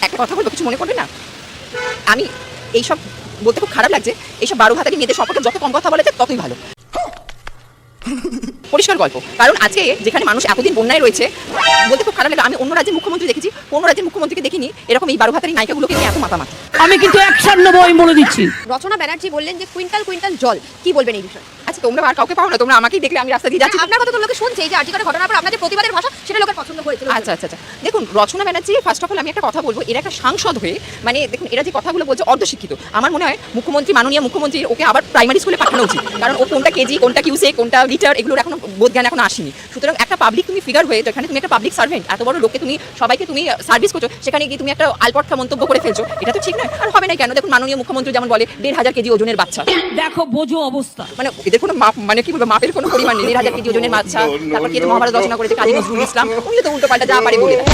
একটা কথা বলবো, কিছু মনে করবে না? আমি এইসব বলতে খুব খারাপ লাগছে, এইসব 12 ভাতারি মেয়েদের সম্পর্কে যত কম কথা বলা যায় ততই ভালো। পরিষ্কার গল্প। কারণ আজকে যেখানে মানুষ এতদিন বন্যায় রয়েছে, বলতে খুব খারাপ লাগে, আমি অন্য রাজ্যের মুখ্যমন্ত্রী দেখেছি, কোনো রাজ্যের মুখ্যমন্ত্রীকে দেখিনি এরকম এই 12 ভাতারি নায়িকাগুলোকে নিয়ে এত মাতামাতি। আমি কিন্তু 100 নেবো, আমি বলে দিচ্ছি। রচনা ব্যানার্জি বললেন যে কুইন্টাল কুইন্টাল জল, কি বলবেন এই বিষয়ে? আচ্ছা, তোমরা আর কাউকে পাও না, তোমরা আমাকেই দেখলে আমি রাস্তা দিয়ে যাচ্ছি। আপনার কথা তো লোকে শুনছে, এই যে আর্টিকেলের ঘটনার পর আপনার যে প্রতিবাদের ভাষা সেটা লোকের পছন্দ হয়েছিল। আচ্ছা আচ্ছা আচ্ছা, দেখুন রচনা ব্যানার্জি, ফার্স্ট অফ অল আমি একটা কথা বলবো, এরা একটা সাংসদ হয়ে, মানে দেখুন এরা যে কথাগুলো বলছে অর্ধশিক্ষিত। আমার মনে হয় মুখ্যমন্ত্রী, মাননীয় মুখ্যমন্ত্রী ওকে আবার প্রাইমারি স্কুলে পাঠানো উচিত, কারণ ও কোনটা কেজি, কোনটা কিউসে, কোনটা লিটার, এগুলোর এখনো বোধজ্ঞান এখনো আসেনি। সুতরাং একটা পাবলিক তুমি ফিগার হয়ে, যেখানে তুমি একটা পাবলিক সার্ভেন্ট, এত বড় লোককে তুমি সবাইকে তুমি সার্ভিস করছো, সেখানে গিয়ে তুমি একটা আলপট্টা মন্তব্য করে ফেলছো, এটা তো ঠিক নয়। আর হবে না কেন? দেখুন মাননীয় মুখ্যমন্ত্রী যেমন বলে 1500 কেজি ওজনের বাচ্চা, দেখো বোঝো অবস্থা, মানে এদের কোনো মাপ, মানে কি বলবো, মাপের কোনো পরিমাণ নেই। 1500 কেজি ওজনের বাচ্চা, তারপর কি মহাভারত রচনা করেছে কাজী নজরুল ইসলাম, উনি তো উল্টো পাল্টা যা পারে বলে দেয়।